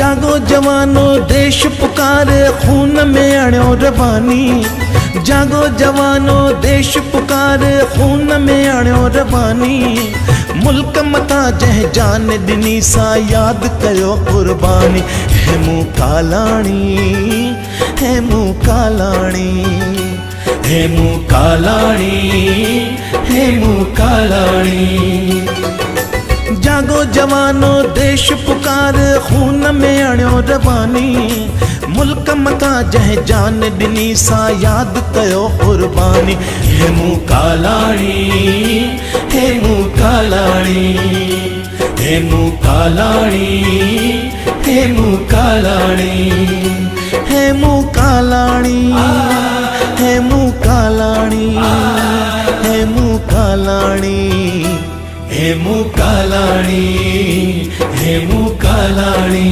जागो जवानो देश पुकारे खून में अणियो रवानी। जागो जवानो देश पुकारे खून में अणियो रवानी। मुल्क मता जह जान दिनी सा याद कयो कुर्बानी। है मूं कालाणी, है मूं कालाणी, है मूं कालाणी, है मूं कालाणी। जागो जवानो देश पुकार खून में अणियो रवानी। मुल्क मता जह जान दिनी सा याद कयो कुर्बानी। हे मूं कालाणी, हे मूं कालाणी, हे मूं कालाणी, हे मूं कालाणी, हे मूं कालाणी, हे मूं कालाणी, हे मूं कालाणी, हे मूं कालाणी, हे मूं कालाणी।